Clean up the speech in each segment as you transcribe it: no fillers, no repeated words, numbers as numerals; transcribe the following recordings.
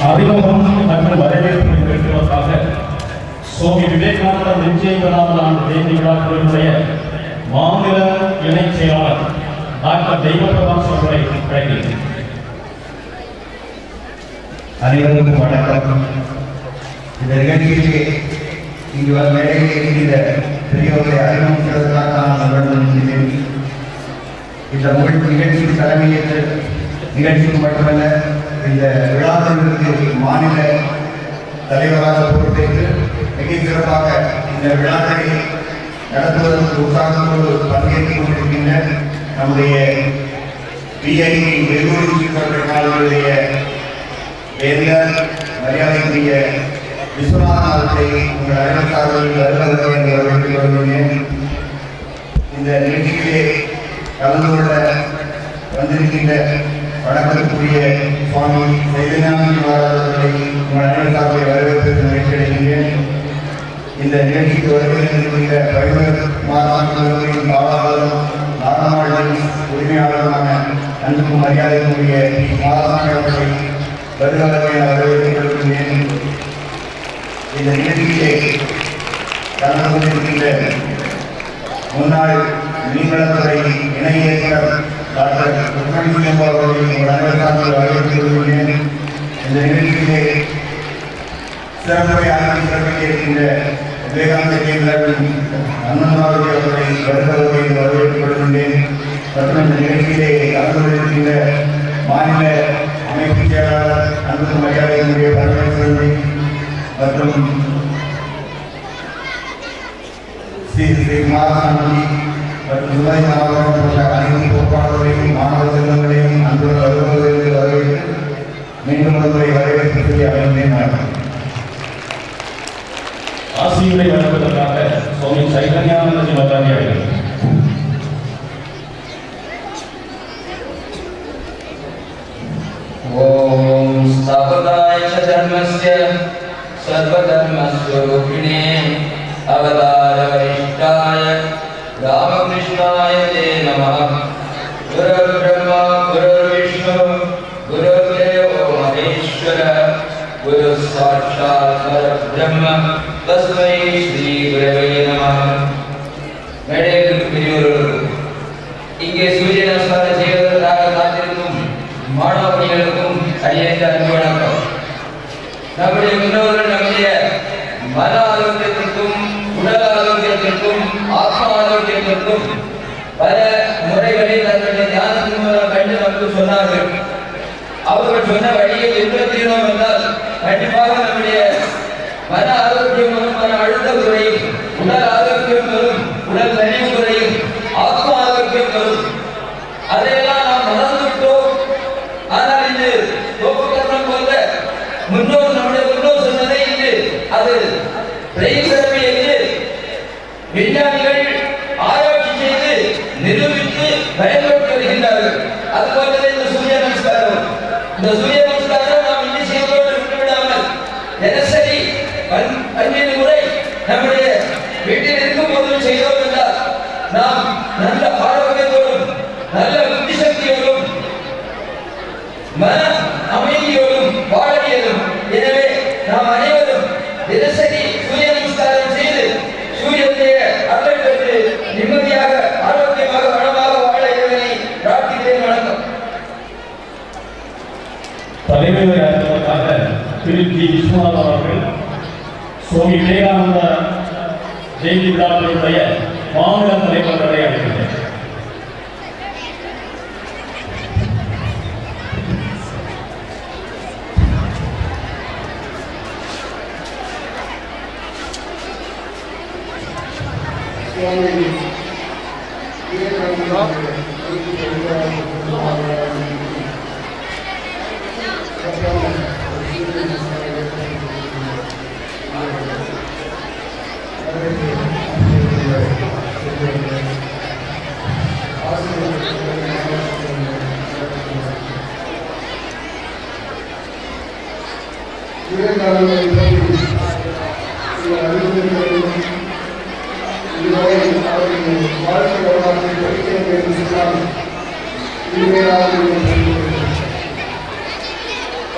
அறிமுகம் மற்றும் வரவேற்பு நிகழ்ச்சிகளுக்காக சுவாமி விவேகானந்தர் 150ஆம் ஆண்டு ஜெயந்தி விழாக்களினுடைய மாநில இணைச் செயலாளர் டாக்டர் தெய்வப்பிரகாஷ் அவர்களை அழைக்கிறேன். அனைவருக்கும் வணக்கம். இந்த நிகழ்ச்சியிலே இங்கு மேடையில் இருக்கின்ற பெரியவர்களை அறிமுகப்படுத்துவதற்காக நான் வருகின்றேன். இந்த நிகழ்ச்சிக்கு தலைமையேற்று நிகழ்ச்சிக்கு மட்டுமல்ல, இந்த விழாக்களுக்கு மாநில தலைவராக பொறுப்பேற்று மிக சிறப்பாக இந்த விழாக்களை நடத்துவதற்கு உற்சாகத்தோடு பங்கேற்றுக் கொண்டிருக்கின்ற நம்முடைய பிஐடி வெகுளுடைய வேந்தர் மரியாதைக்குரிய விஸ்வநாதன் அவர்களை உங்கள் அறிவிப்பாளர்கள் வருவதற்கு என்று வரவேற்றுக் கொள்கிறேன். இந்த நிகழ்ச்சியிலே கலந்து கொள்ள வந்திருக்கின்ற வணக்கத்துக்குரிய சுவாமி சைதன்யானந்த அவர்களை உங்கள் அறிவிப்பாளர்களை வரவேற்பதற்கு முயற்சி அடைகின்றேன். இந்த நிகழ்ச்சிக்கு வருகின்ற பைவர் மாதாவின் பாலாளரும் நாகமாளின் உரிமையாளருமான அன்புக்கும் மரியாதைக்குரிய மாதாசாமி அவர்களை வருகிறவர்களை வரவேற்றுக் கொள்கின்றேன். இந்த நிகழ்ச்சியிலே கலந்து கொண்டிருக்கின்ற முன்னாள் மீன்வளத்துறை இணை இயக்குனர் டாக்டர் ருக்மணிசிங்கம் அவர்களை உங்கள் அனைவருக்காக வரவேற்றுக் கொள்கின்றேன். இந்த நிகழ்ச்சியிலே சிறப்புரையாக சிறப்பிக்க இருக்கின்ற விவேகானந்த கேந்திரவின் அண்ணன் அவர்களை வருகிறவர்களை வரவேற்றுக் கொள்கின்றேன். மற்றும் இந்த நிகழ்ச்சியிலே கலந்து கொண்டிருக்கின்ற மாநில அமைப்பு செயலாளர் அன்பு மரியாதைக்குரிய பரமேஸ்வரன் மற்றும் ஸ்ரீ மாதாசாமி மற்றும் துணை மாவட்டம் போன்ற அனைத்து பொறுப்பாளர்களையும் மாணவ செல்வங்களையும் அன்புடன் வருவதற்கு வரவேற்று மீண்டும் ஒருமுறை வரவேற்பு சொல்லி அமைந்தேன். ஆசியுரை வழங்குவதற்காக சுவாமி சைதன்யானந்த சிவகாமி அவர்கள். ओम स्थापकाय च धर्मस्य सर्वधर्मस्वरूपिणे अवतार वरिष्ठाय रामकृष्णाय ते नमः। गुरुर्ब्रह्मा गुरुर्विष्णु गुरुर्देवो महेश्वरः गुरुः साक्षात् परब्रह्म तस्मै श्री गुरवे नमः। மேடையில் பெரியவர்களுக்கு இங்கே சூரிய நமஸ்காரம் செய்வதற்காக காத்திருக்கும் மாணவர்களுக்கும் அடியேற்ற அன்பு வணக்கம். நம்முடைய முன்னோர்கள் நம்முடைய மன ஆரோக்கியத்திற்கும் உடல் ஆரோக்கியத்திற்கும் ஆத்ம ஆரோக்கியத்திற்கும் பல முறைகளில் தங்களுடைய தியானத்தின் மூலம் கண்டு நமக்கு சொன்னார்கள். அவர்கள் சொன்ன வழியை பின்பற்றினோம் என்றால் கண்டிப்பாக நம்முடைய மன ஆரோக்கியம் வரும், மன அழுத்தம் குறையும், உடல் ஆரோக்கியம் வரும், உடல் நலிவு குறையும், ஆத்ம ஆரோக்கியம் வரும். அதையெல்லாம் நாம் மறந்துவிட்டோம். ஆனால் இது கோபகர்ணம் போன்ற நம்முடைய முன்னோர் சொன்னதை இது அது பிரயோகமே என்று விஞ்ஞானிகள் ஆராய்ச்சி செய்து நிரூபித்து பயன்படுத்தி வருகின்றார்கள். அதுபோலவே இந்த சூரிய நமஸ்காரம், இந்த சூரிய நமஸ்காரம் நாம் இன்னும் செய்வதோடு விட்டுவிடாமல் தினசரி 12 முறை நம்முடைய வீட்டில் இருக்கும் போது செய்தோம் என்றால் நாம் நல்ல ஆரோக்கியத்தோடும் நல்ல புத்தி சக்தியோடும் மன அமைதியோடும் வாழ இயலும். எனவே நாம் அனைவரும் தினசரி சூரிய நமஸ்காரம் செய்து சூரியனுடைய அருளை பெற்று நிம்மதியாக ஆரோக்கியமாக வளமாக வாழ இறைவனை பிரார்த்திக்கிறேன். வணக்கம். தலைமையை அறிவிப்பதற்காக திருச்சி விஸ்வநாதன் அவர்கள் சுவாமி விவேகானந்த ஜெயந்தி விழாக்களுடைய மாநில தலைவர்களை அழைக்கின்றனர்.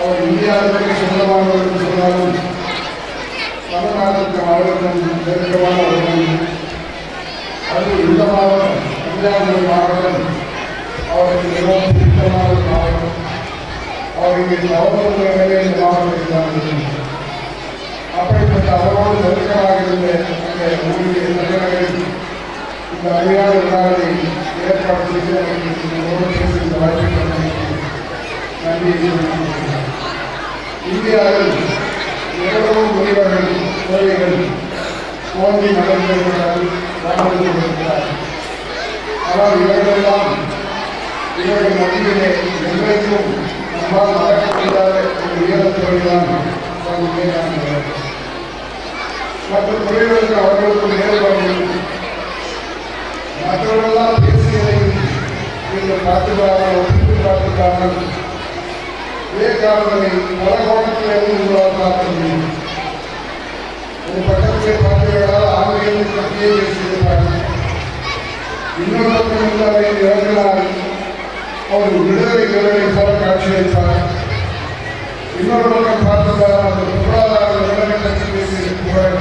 அவர் அவர் இந்தியாவிற்கு சொந்தமானவர்கள் சொன்னாலும் தமிழ்நாட்டுக்கு அவர்களுக்கும் நெருக்கமானவர்கள். அது இந்த மாவட்டம் கன்னியாகுமரி மாவட்டம் அவருக்கு மிகவும் பிடித்தமான ஒரு மாவட்டம். அவருக்கு நவம்பர் இந்த மாவட்டத்தில் தான். அப்படிப்பட்ட அவரோடு நெருக்கமாக இருந்த அந்த ஊழிய தலைவர்கள் இந்த அழியாத விழாவை ஏற்பாடு செய்து அவர்களுக்கு இந்த வாய்ப்பை நன்றி. இந்தியாவில் எவ்வளவோ முனிவர்கள் கோயில்கள் தோன்றி நடந்திருக்கிறார்கள், வாழ்ந்து கொண்டிருக்கிறார். ஆனால் இவர்களெல்லாம் இவர்கள் மத்தியிலே என்றைக்கும் நம்மால் மறக்க முடியாத ஒரு வீரத்துறைதான் மற்ற துறைகளுக்கு அவர்களுக்கு நேர்வார்கள். மற்றவர்களெல்லாம் பேசியதையும் நீங்கள் பார்த்துக்காமல் ஒப்பிட்டு பார்த்துக்காமல் விவேகானந்தரை பல கோணத்திலிருந்து உங்களால் பார்க்க முடியும். ஒரு பக்கத்திலே பார்த்தீர்களால் ஆங்கிலேயத்தை பற்றியே பேசியிருப்பார்கள். இன்னொரு பக்கம் இருந்து அவரை இறங்கினார், அவர் விடுதலை வீரரை போல காட்சியளிப்பார். இன்னொரு பக்கம் பார்த்தால் அந்த பொருளாதார நிலைமை பற்றி பேசியிருப்பார்.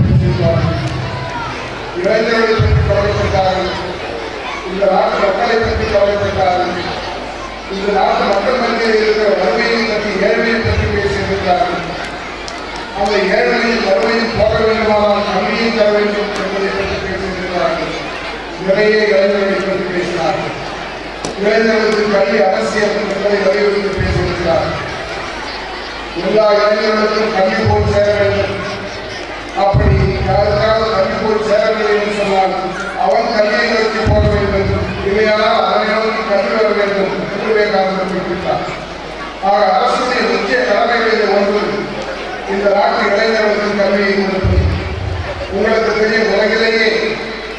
இளைஞர்களை பற்றி கவலைப்பட்டார்கள், இந்த நாட்டு மக்களை பற்றி கவலைப்பட்டார்கள், இந்த நாட்டு மக்கள் மத்தியில் இருக்கிற வறுமையை பற்றி ஏழ்மையை பற்றி பேசியிருக்கிறார்கள். அந்த ஏழ்மையில் வறுமையில் போக வேண்டுமானால் கல்வியை தர வேண்டும் என்பதை பற்றி பேசியிருக்கிறார்கள். நிறைய இளைஞர்களை பற்றி பேசினார்கள். இளைஞர்களுக்கு கல்வி அவசியம் என்பதை வலியுறுத்தி பேசியிருக்கிறார்கள். எல்லா இளைஞர்களுக்கும் கல்வி போய் சேர வேண்டும். அப்படி யாருக்காவது கல்வி போய் சேரவில்லை என்று சொன்னால் அவன் கல்வியை நோக்கி போக வேண்டும், இல்லையானால் அதனை நோக்கி கல்வி வர வேண்டும் என்று விவேகானந்தர் குறிப்பிட்டார். ஆக அரசுடைய முக்கிய கடமைகளில் ஒன்று இந்த நாட்டு இளைஞர்களுக்கு கல்வியை கொடுப்பது. உங்களுக்கு தெரியும், உலகிலேயே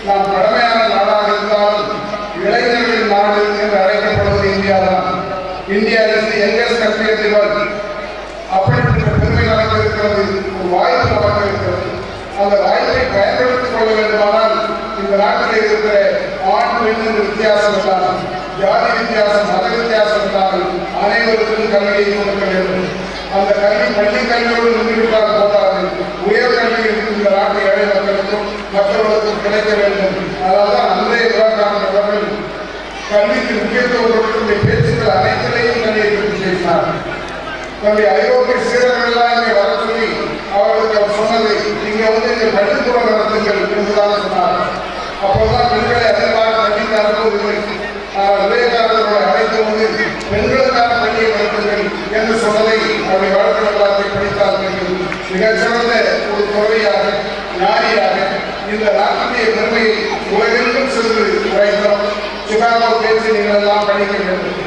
நாம் கடமையான நாடாக இருந்தாலும் இளைஞர்களின் நாடு என்று அழைக்கப்படுவது இந்தியா தான். India is the youngest country in the world. அப்படிப்பட்ட பெருமை நமக்கு இருக்கிறது, ஒரு வாய்ப்பு நமக்கு இருக்கிறது. அந்த வாய்ப்பை பயன்படுத்திக் கொள்ள வேண்டுமானால் இந்த நாட்டில் இருக்கிற ஆண் பெண் என்ற வித்தியாசம் இல்லாமல், ஜாதி வித்தியாசம், மத வித்தியாசம் இல்லாமல் அனைவருக்கும் கல்வியை கொடுக்க வேண்டும். அந்த கல்வி பள்ளி கல்வியோடு நின்றுவிட்டால் போதாது, உயர்கல்வி இந்த நாட்டு ஏழை மக்களுக்கும் மற்றவர்களுக்கும் கிடைக்க வேண்டும். அதாவது அன்றைய விவேகானந்தர் அவர்கள் கல்விக்கு முக்கியத்துவம் கொடுக்கின்ற பேச்சுக்கள் அனைத்திலையும் கல்வியை பற்றி பேசினார். தன்னுடைய ஐரோப்பிய சீரர்கள் எல்லாம் இங்கே வர சொல்லி அவர்களுக்கு அவர் சொன்னது, நீங்க இங்கே பள்ளிக்கூடம் நடத்துங்கள் என்றுதான் சொன்னார். அப்போதுதான் பெண்களை அதிகமாக பள்ளிக்கு அனுப்புவதில்லை. விவேகானந்தருடைய அழைத்து பெண்களுக்கான பள்ளியை நடத்துங்கள் என்று சொன்னதை அவருடைய வழக்கு வரலாற்றை படித்தார்கள். மிகச்சிறந்த ஒரு துறவியாக, ஞானியாக இந்த நாட்டுடைய பெருமையை உலகெங்கும் சென்று உரைத்தோம். சிகாகோ பேச்சு நீங்கள் எல்லாம் படிக்க வேண்டும்.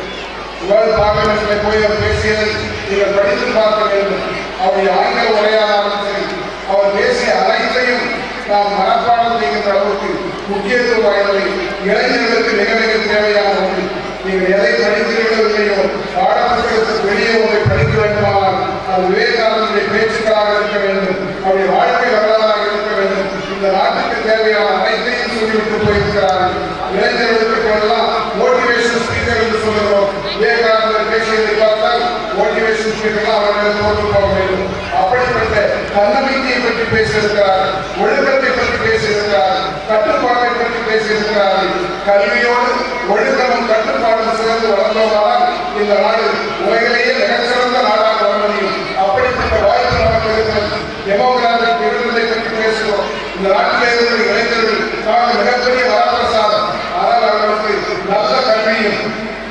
வேர்ல்ட் பார்லிமெண்ட்ல போய் அவர் பேசியதை நீங்கள் படித்து பார்க்க வேண்டும். அவருடைய ஆங்கில உரையாடாலும் சரி, அவர் பேசிய அனைத்தையும் நாம் மனப்பாடம் செய்கின்ற அளவுக்கு முக்கியத்துவம் வாய்ந்தவை. இளைஞர்களுக்கு மிக மிக தேவையான ஒன்று. நீங்கள் எதை படிக்கிறீர்களோ இல்லையோ, பாடப்புத்தகத்துக்கு வெளியே ஒன்றை படிக்க வேண்டுமானால் அது விவேகானந்தருடைய பேச்சுக்களாக இருக்க வேண்டும், அவருடைய வாழ்க்கை வரலாறாக இருக்க வேண்டும். இந்த நாட்டுக்கு தேவையான அனைத்தையும் சொல்லிவிட்டு போயிருக்கிறார்கள். இளைஞர்களுக்கு எல்லாம் மோட்டிவேஷன் ஸ்பீக்கர் என்று சொல்லுகிறோம். விவேகானந்தர் பேசியதை பார்த்தால் மோட்டிவேஷன் ஸ்பீக்கர் அவர்கள் தோற்று போக வேண்டும். அப்படிப்பட்ட தன்னம்பிக்கையை பற்றி பேசியிருக்கிறார்கள், ஒழுக்கத்தை பற்றி பேசியிருக்கிறார்கள், கட்டுப்பாட்டை பற்றி பேசியிருக்கிறார்கள். கல்வியோடு ஒழுக்கமும் கட்டுப்பாடும் சிறந்து வளர்ந்தோமானால் இந்த நாடு உலகிலேயே மிகச்சிறந்த நாடாக வர முடியும். அப்படிப்பட்ட வாய்ப்பு நமக்கு இருக்கிறது. டெமோகிராபிக் விருதை பற்றி பேசுகிறோம். இந்த நாட்டிலே இருக்கிற இளைஞர்கள் நமக்கு மிகப்பெரிய வரப்பிரசாதம். ஆனால் அவர்களுக்கு நல்ல கல்வியும்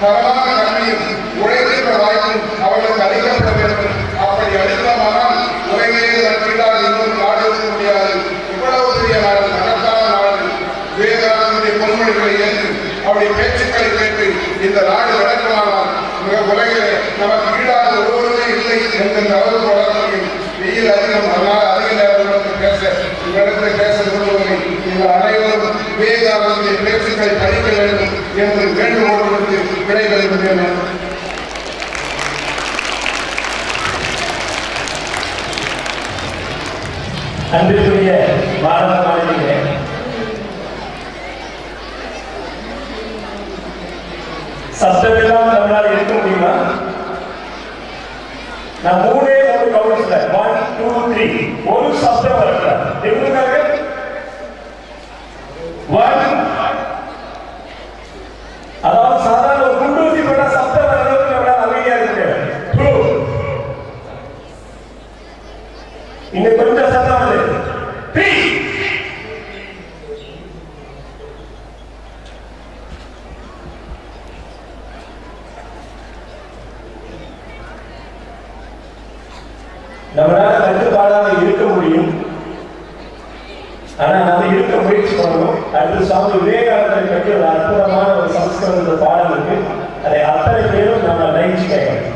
தரமான கல்வியும் உழைக்கின்ற வாய்ப்பும் அவர்களுக்கு அளிக்கப்பட வேண்டும். அப்படி அளித்தோமானால் உலகிலேயே நட்பீடாக இன்னொரு நாடு இருக்க முடியாது. இவ்வளவு பெரிய நாடு, மகத்தான நாடு. விவேகானந்தருடைய பொன்மொழிகளை ஏற்று அவருடைய பேச்சுக்களை கேட்டு இந்த நாடு நடக்குமானால் மிக உலகிலே நமக்கு ஈடாக ஒருவருமே இல்லை என்கின்ற அளவுக்கு வளர முடியும். வெயில் அதிகம், அதனால் அதிக நேரம் பேச உங்களிடத்தில் பேச விரும்பவில்லை. நீங்கள் அனைவரும் விவேகானந்தருடைய பேச்சுக்களை படிக்க வேண்டும் என்று வேண்டுகோள் விடுத்து விடைபெறுகின்றனர். அன்பிற்குரிய பாரத மாநிலங்களே, சத்தமெல்லாம் நம்மளால் இருக்க முடியுமா? நான் மூணு கவுன்ஸ்ல 1 2 3 ஒரு சப்தம் வரல எதுக்காக 1 அதாவது சாதாரண ஒரு குண்டூசி போட்டா சப்தம் வர அளவுக்கு நம்மளால அமைதியா இருக்க முடியாது 2 இன்னும் கொஞ்சம் சத்தம் வருது 3 நம்மளால கட்டுப்பாடாக இருக்க முடியும். ஆனா நம்ம இருக்க முயற்சி பண்ணணும். அடுத்த சுவாமி விவேகானந்தரை பற்றி ஒரு அற்புதமான ஒரு சம்ஸ்கிருத பாடம் இருக்கு. அதை அத்தனை பேரும் நம்ம லைன்ஸ் கேட்கணும்.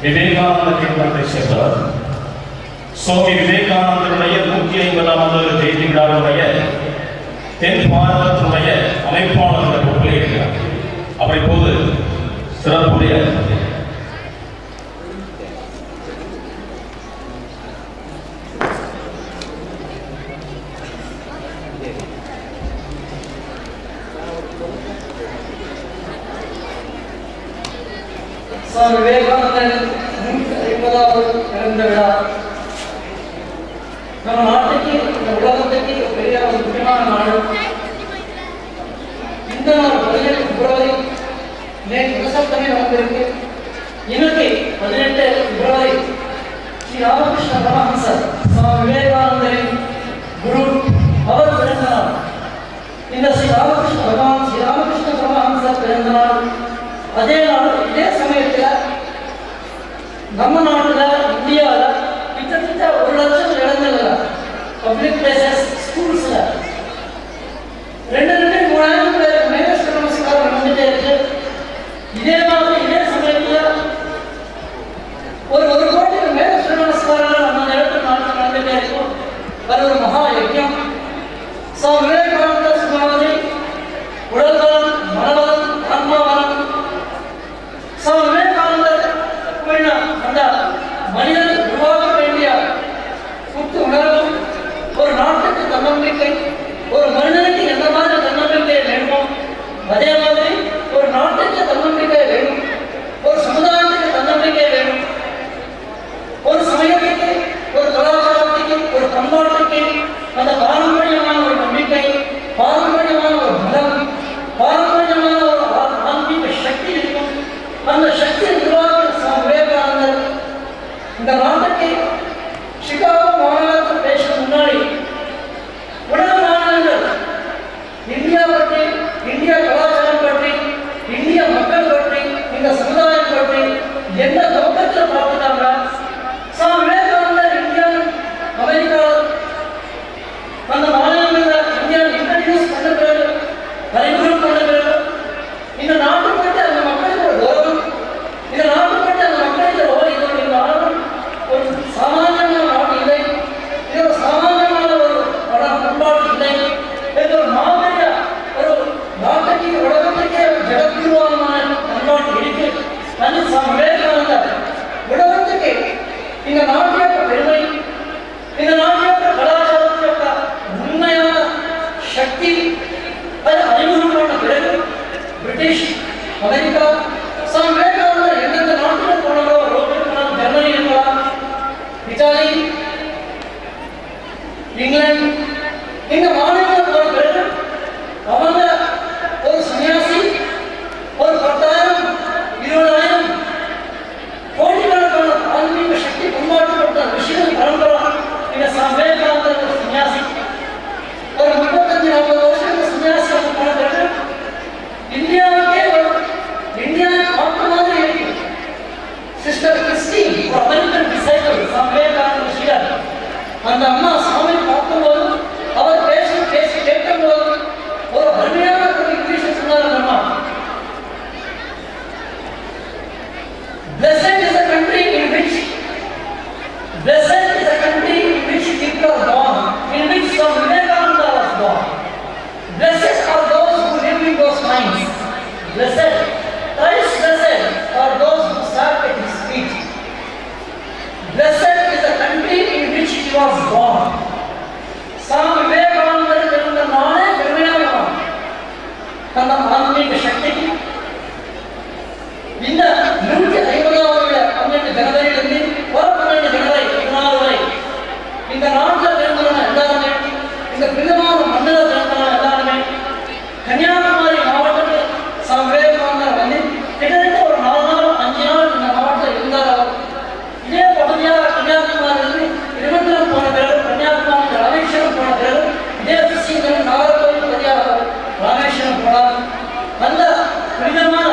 விவேகானந்த கிருமத்தை சேர்ந்தவர். சுவாமி விவேகானந்தருடைய 150வது ஜெயந்தி விழாவுடைய தென் பாரதத்தினுடைய அமைப்பாளர்கள் பொறுப்பில் இருக்கிறார். அப்படி போது சிறப்புடைய சுவாமி விவேகானந்தர் 150வது பிறந்த விழா நம்ம நாட்டுக்கு, இந்த உலகத்துக்கு பெரிய ஒரு முக்கியமான நாடு. இந்த நாள் 17 பிப்ரவரி நேற்று விசப்தமே நடந்திருக்கு. இன்னைக்கு 18 பிப்ரவரி ஸ்ரீ ராமகிருஷ்ண பரமஹம்சர் சுவாமி விவேகானந்தரின் குரு அவர் பிறந்த நாள். இந்த ஸ்ரீ ராமகிருஷ்ண பரமஹம்சர் பிறந்த நாள். அதே நாள் இதே சமயத்தில் நம்ம நாட்டில் இந்தியாவில் கிட்டத்தட்ட 1 லட்சம் இடங்கள்ல பப்ளிக் பிளேசஸ் ஸ்கூல்ஸில் 2,000-3,000 பேர் மேகஸ்வர நமஸ்காரம் நடந்துட்டே இருக்கு. இதே மாதிரி இதே சமயத்தில் ஒரு கோடிக்கு மேகஸ்வர நமஸ்காரம் நம்ம இடத்துல நாட்டில் நடந்துட்டே இருக்கும். அது ஒரு மகா யஜ்யம். சுவாமி விவேகானந்தர் சொன்னது உடல்வளம், மனவளம், ஆன்மாவளம். சுவாமி விவேகானந்தர் அந்த மனிதன் உருவாக வேண்டிய புத்து உணர்வும், ஒரு நாட்டுக்கு தன்னம்பிக்கை, ஒரு மனிதனுக்கு எந்த மாதிரி தன்னம்பிக்கை வேணுமோ அதே மாதிரி ஒரு நாட்டுக்கு தன்னம்பிக்கை வேணும், ஒரு சமுதாயத்துக்கு தன்னம்பிக்கை வேணும், ஒரு சமயத்துக்கு, ஒரு கலாச்சாரத்துக்கு, ஒரு பண்பாட்டுக்கு அந்த பாரம்பரியமான ஒரு நம்பிக்கை, பாரம்பரியமான ஒரு பலம், பாரம்பரியமான ஒரு ஆன்மீக சக்தி இருக்கும். அந்த சக்தியை உருவாக்க சுவாமி விவேகானந்தர் இந்த நாட்டுக்கு சிகாகோ மாநிலத்தில் பேச முன்னாடி உலக மாநிலங்கள் இந்தியா பற்றி, இந்திய கலாச்சாரம் பற்றி, இந்திய மக்கள் பற்றி, இந்த சமுதாயம் பற்றி எந்த நோக்கத்தில் பார்த்துட்டாங்க. சுவாமி விவேகானந்தர் இந்தியா, அமெரிக்கா அந்த மாநிலங்களில் இந்தியா இன்ட்ரடியூஸ் பண்ண பிறகு, அறிமுகம் பண்ண பிறகு இந்த நாட்டு பற்றி அந்த மக்களுக்கு ஒரு கௌரவம், இந்த நாட்டு பற்றி அந்த மக்களுக்கு இந்த நாடு ஒரு சாமானியமான நாடு இல்லை, இது ஒரு சாமானியமான ஒரு பண்பாடு இல்லை, இது ஒரு மாபெரிய ஒரு நாட்டுக்கு, உலகத்துக்கே ஜெகத்குருவான பண்பாடு இருக்கு. அது சுவாமி விவேகானந்தர் உலகத்துக்கு இந்த நாட்டிய பெருமை, இந்த நாட்டிய கலாச்சாரத்திற்கு உண்மையான சக்தி அது அறிமுகம் பண்ண பிறகு பிரிட்டிஷ், அமெரிக்கா, சுவாமி விவேகானந்தர் எந்தெந்த நாட்டில் போனாரோ, ரோட்டில் போனால் ஜெர்மனி இருக்கலாம், இத்தாலி, இங்கிலாந்து, இந்த மாநிலங்கள் போன பிறகு அவங்க ஒரு சன்னியாசி ஒரு 10,000, 20,000 கோடிக்கணக்கான ஆன்மீக சக்தி பண்பாட்டுப்பட்ட விஷயம் பரம்பரா. இந்த சுவாமி விவேகானந்தர் ஒரு சன்னியாசி ஒரு 35-40 வருஷம் இந்த சன்னியாசி போன பிறகு இந்தியாவுக்கே இந்தியாவை பார்த்த மாதிரி இருக்கு. சிஸ்டர் கிறிஸ்டி, ஒரு அமெரிக்கன் டிசைபிள், சுவாமி விவேகானந்தர் ஸ்ரீடர், அந்த அம்மா சாமி பார்க்கும்போது அவர் பேசி கேட்கும்போது ஒரு அருமையான ஒரு இங்கிலீஷ் சொன்னார். அந்த அம்மா, blessed is the country in which people are born, in which Swami Vivekananda was born. Blessed are those who live in those minds. Blessed, thrice blessed are those who sat at his feet. Blessed is the country in which he was born. Swami Vivekananda பிறந்த நாளே பெருமையான அந்த ஆன்மீக சக்திக்கு இந்த 150வது 12 ஜனவரியிலிருந்து 12 ஜனவரி 14 வரை இந்த நாட்டில் பிறந்தவங்க எல்லாருமே, இந்த பின்னமான மண்ணில் பிறந்தவங்க எல்லாருமே கன்னியாகுமரி மாவட்டத்தில் சுவாமி விவேகானந்தர் வந்து கிட்டத்தட்ட ஒரு 4 நாள் 5 நாள் இந்த மாவட்டத்தில் இருந்தார். அவர் இதே பகுதியாக கன்னியாகுமரியிலிருந்து திருவண்ணாமலை போன பிறகு, கன்னியாகுமரி ராமேஸ்வரம் போன பிறகு, இதே விஷயங்கள் நாகர்கோவில் பகுதியாக ராமேஸ்வரம் போனார். அந்த புனிதமான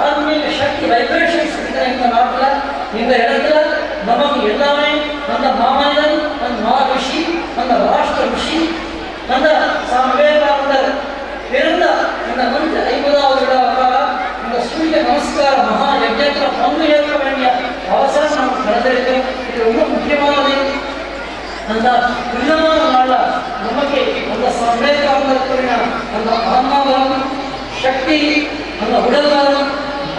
ஆன்மீக சக்தி வைப்ரேஷன்ஸ் இருக்கிற இந்த நாட்டில், இந்த இடத்துல நமக்கு எல்லாமே அந்த மாமனிதன், அந்த மகரிஷி, அந்த ராஷ்டிர ரிஷி, அந்த சுவாமி விவேகானந்தர் பிறந்த இந்த 150வது விழாவுக்காக இந்த சூரிய நமஸ்கார மகா யஜ்ஞத்தில் பங்கு ஏற்க வேண்டிய அவசரம் நமக்கு நடந்திருக்கு. இது ரொம்ப முக்கியமானது. அந்த புனிதமான நாளில் நமக்கு அந்த சுவாமி விவேகானந்தருக்குரிய அந்த ஆன்மாவலம், சக்தி, அந்த உடல்வலம்,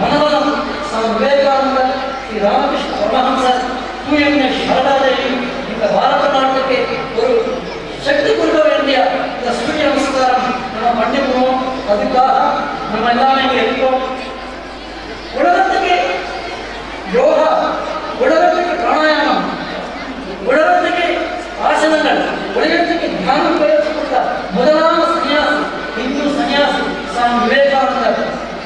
மனவலம் சுவாமி விவேகானந்தர், ஸ்ரீ ராமகிருஷ்ண பரமஹம்சர், தூயம்மை சாரதாதேவி இந்த பாரத நாட்டுக்கு ஒரு சக்தி கொடுக்க வேண்டிய இந்த சூரிய நமஸ்காரம் நம்ம பண்ணிக்குவோம். அதுக்காக நம்ம எல்லாமே இங்கே இருக்கோம். உலகத்துக்கு யோகா, உலகத்துக்கு பிராணாயாமம், உலகத்துக்கு ஆசனங்கள், உலகத்துக்கு தியானம் பயிற்சி கொடுத்த முதலான சன்னியாசி, இந்து சன்னியாசி சுவாமி விவேகானந்தர்.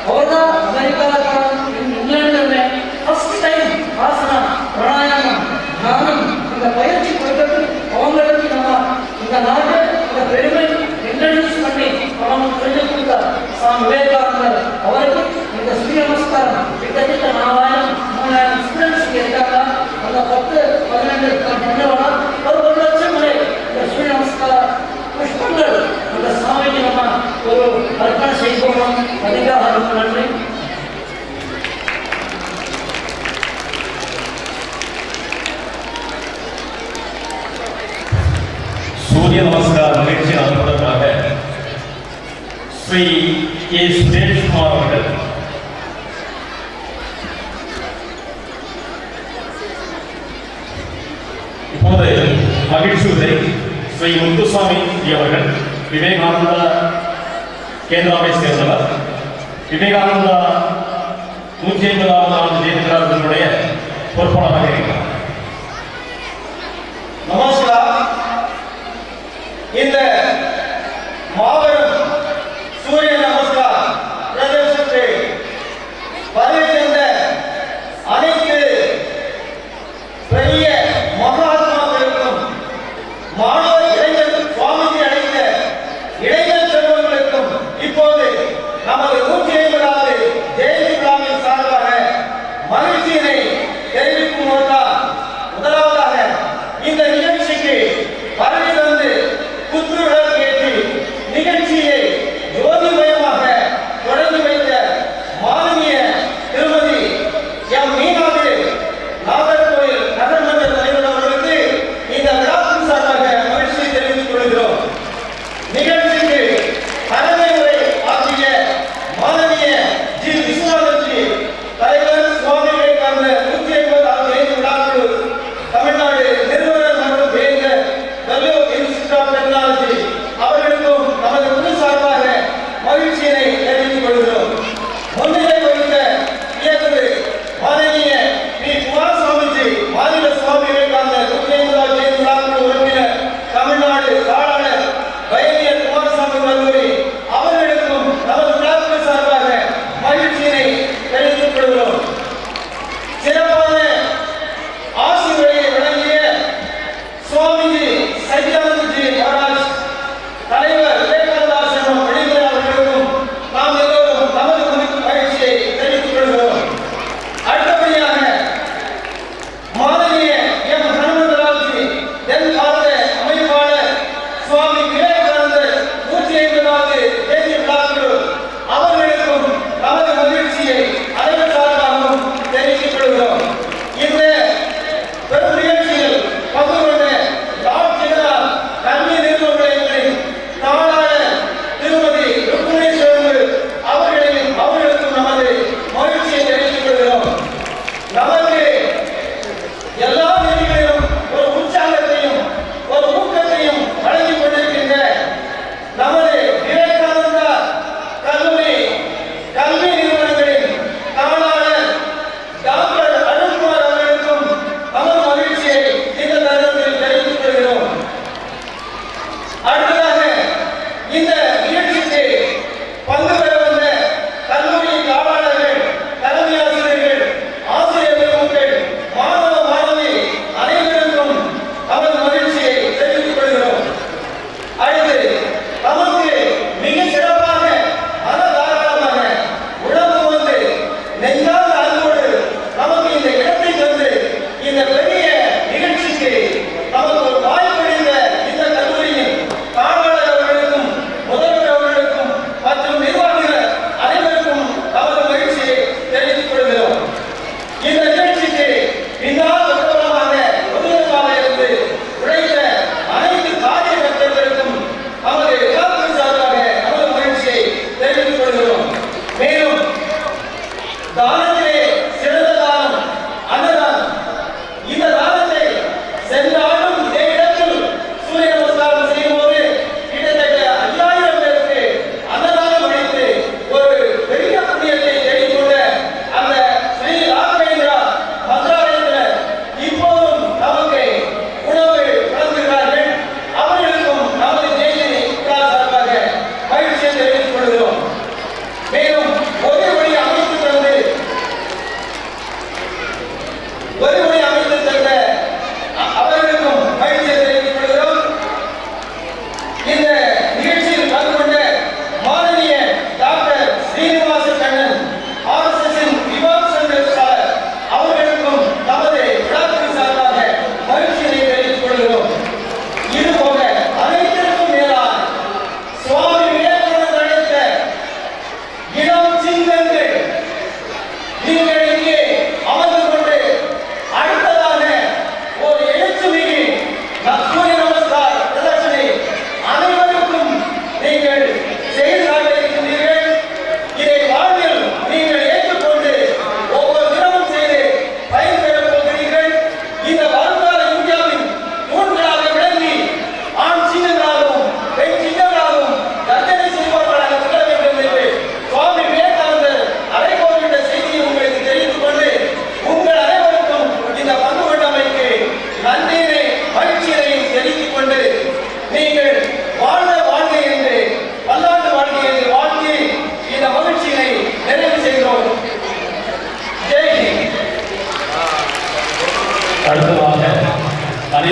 அவர்தான் அமெரிக்காவில் இங்கிலாந்துல ஃபர்ஸ்ட் டைம் ஆசனம், பிராணாயாமம், தியானம் இந்த பயிற்சி கொடுக்கிறது. அவங்களுக்கு நம்ம இந்த நாட்டு இந்த பெருமை இன்ட்ரடியூஸ் பண்ணி அவங்க சொல்லிக் கொடுத்தார் சுவாமி விவேகானந்தர். அவருக்கு இந்த சூரிய நமஸ்காரம் கிட்டத்தட்ட 4000-3000 ஸ்டூடெண்ட்ஸ் இருக்காங்க. அந்த 10-12 பண்ணவனா ஒரு லட்சம் முறை இந்த சூரிய நமஸ்கார புஷ்பங்கள் அந்த சாமிக்கு நம்ம ஒரு அர்ப்பணம் செய்வோம். அதுக்காக ரொம்ப நன்றி. சூரிய நமஸ்கார நிகழ்ச்சி நடத்துவதற்காக ஸ்ரீ ஏ சுரேஷ்குமார் அவர்கள் இப்போது மகிழ்ச்சியுரை ஸ்ரீ முத்துசாமி அவர்கள் விவேகானந்தா கேந்திராவை சேர்ந்தவர். விவேகானந்தா 150வது ஆண்டு ஜெயந்திராவினுடைய பொறுப்பாளராக இருக்கிறார். நமஸ்கார். இந்த மாபெரும் சூரிய நமஸ்கார் பிரதேசத்தை வருகை தந்த அனைத்து பெரிய மகாத்மாக்களுக்கும், மாணவ இளைஞர் சுவாமிஜி அழைத்த இளைஞர் செல்வங்களுக்கும் இப்போது நமது 150வது ஜெயந்தி விழாவின் சார்பாக மகிழ்ச்சியினை தெரிவிக்கும் போதுதான் முதலாவதாக இந்த நிகழ்ச்சிக்கு வருகை தந்து குத்து விளக்கு ஏற்றி நிகழ்ச்சியை ஜோதிமயமாக தொடங்கி வைத்த மாண்புமிகு திருமதி எம் மீனாட்சி நாகர்கோவில் நகர்மன்ற தலைவர் அவர்களுக்கு இந்த விழாவின் சார்பாக மகிழ்ச்சியை தெரிவித்துக் கொள்கிறோம். நிகழ்ச்சிக்கு தலைமை உரை ஆற்றிய மாண்புமிகு ஜி. விஸ்வநாதன்ஜி தலைவர் சுவாமி விவேகானந்த 150வது ஜெயந்தி விழாவுக்கு தமிழ்நாடு நிறுவனர் மற்றும் வேந்தர் வெல்லூர் இன்ஸ்டிடியூட் ஆஃப் டெக்னாலஜி அவர்களுக்கும் நமது குழு சார்பாக மகிழ்ச்சியினை தெரிவித்துக் கொள்கிறோம். முன்னிலை வகித்த இயக்குநர் மானனீய பி. குமாரசாமிஜி, மாநில சுவாமி விவேகானந்த 150வது ஜெயந்தி விழாவுக்கு உறுப்பினர், தமிழ்நாடு தாளாளர் வைத்தியர் குமாரசாமி கல்லூரி அவர்களுக்கும் நமது விழாக்குழு சார்பாக மகிழ்ச்சியினை தெரிவித்துக் கொள்கிறோம். சிறப்பான ஆசிரியரை வழங்கிய சுவாமிஜி சத்யானந்தஜி மகாராஜ் தலைவர் விவேகானந்தா ஆசிரமம் வெளிமுறை அவர்களுக்கும் நாம் எல்லோரும் நமது மகிழ்ச்சியை தெரிவித்துக் கொள்கிறோம். அடுத்தபடியாக மானனீய எம். ஹனுமந்தராவ்ஜி தென் பாரத அமைப்பாளர் சுவாமி விவேகானந்தர் 150வது ஜெயந்தி விழாக்குழு அவர்களுக்கும் நமது மகிழ்ச்சியை அனைவர் சார்பாகவும் தெரிவித்துக் கொள்கிறோம். இந்த பெரும் நிகழ்ச்சியில் பங்கு கொண்ட லார்ட் ஜெனரல் கல்வி நிறுவனங்களின் தாளாளர் திருமதி ருக்மணேஸ்வரன் அவர்களுக்கும் நமது மகிழ்ச்சியை தெரிவித்துக் கொள்கிறோம். நமக்கு எல்லா நிலைகளிலும் ஒரு உற்சாகத்தையும் ஒரு ஊக்கத்தையும் வழங்கிக் கொண்டிருக்கின்ற நமது விவேகானந்தா கல்லூரி கல்வி நிறுவனங்களின் தாளாளர் டாக்டர் அருண்குமார் அவர்களுக்கும் நமது மகிழ்ச்சியை இந்த தருணத்தில் தெரிவித்துக் கொள்கிறோம். அடுத்ததாக இந்த நிகழ்ச்சிக்கு பங்கு பெற வந்த கல்லூரி தாளாளர்கள், தலைமை ஆசிரியர்கள், ஆசிரியர் பெருமக்கள், மாணவ மாணவி அனைவருக்கும் நமது மகிழ்ச்சியை தெரிவித்துக் கொள்கிறோம். அடுத்து நமக்கு மிக சிறப்பாக மனதாராளமாக உணவு வந்து நெஞ்சாத அன்போடு நமக்கு இந்த இடத்தை தந்து இந்த பெரிய நிகழ்ச்சிக்கு நமக்கு ஒரு வாய்ப்பளித்த இந்த கல்லூரியின் தாளாளர் அவர்களுக்கும் முதல்வர் அவர்களுக்கும் மற்றும் நிர்வாகிகள் அனைவருக்கும் நமது மகிழ்ச்சியை தெரிவித்துக் கொள்கிறோம். இந்த நிகழ்ச்சிக்கு பின்னால் பக்கபலமாக உதவியாக இருந்து உழைத்த அனைத்து காரியகர்த்தர்களுக்கும் நமது விழாக்கள் சார்பாக நமது மகிழ்ச்சியை தெரிவித்துக் கொள்கிறோம். மேலும் தானத்திலே சிறந்த தானம் அன்னதானம். இந்த தானத்தை சென்ற ஆண்டும் இதே இடத்தில் சூரிய நமஸ்காரம் செய்யும் போது கிட்டத்தட்ட 5000 பேருக்கு அன்னதானம் அளித்து ஒரு பெரிய புண்ணியத்தை தேடிக்கொண்ட அந்த ஸ்ரீ ராகவேந்திரா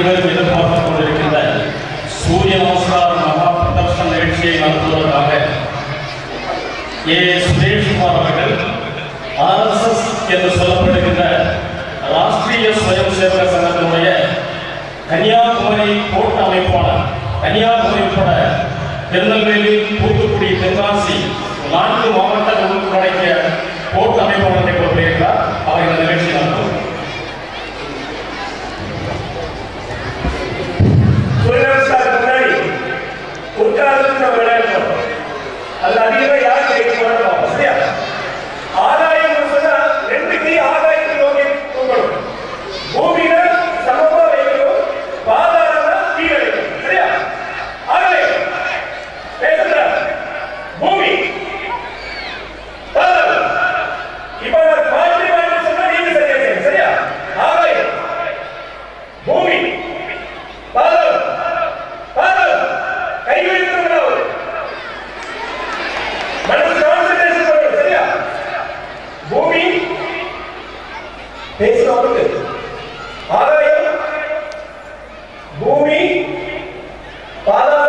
அனைவரும் எதிர்பார்த்துக் கொண்டிருக்கின்ற சூரிய நமஸ்கார மகா பிரதர்ஷன நிகழ்ச்சியை நடத்துவதற்காக சுரேஷ்குமார் அவர்கள் RSS என்று சொல்லப்படுகின்ற ராஷ்டிரிய ஸ்வயம் சேவக சங்கத்தினுடைய கன்னியாகுமரி கோட்ட அமைப்பாளர், கன்னியாகுமரி உட்பட திருநெல்வேலி, தூத்துக்குடி, தென்காசி 4 மாவட்டங்கள் உள்ளடக்கிய கோட்ட அமைப்பாளரை கொண்டிருக்கிறார். அவர் இந்த நிகழ்ச்சி நடத்துவார். முன்னாடி உட்கார்ந்து விளையாடுறோம். அது அதிகமாக யார் கிடைக்கும் சரியா? ஆதாயம் சொன்னா 2 கை ஆதாயத்தை நோக்கி தூக்கணும். பூமியில சமமா வைக்கணும், பாதாளமா கீழே வைக்கணும். சரியா? ஆதாயம் பேசுற பூமி பாதாளம். இப்ப மாற்றி மாற்றி சொன்னா நீங்க சரியா செய்யுங்க. சரியா? ஆதாயம் பூமி பாதாளம் பாதாளம் கை வைக்கிறவங்களா மனசு கான்சென்ட்ரேஷன் பண்ணணும். சரியா? பூமி பேசுறவங்களுக்கு ஆதாயம் பூமி பாதாளம்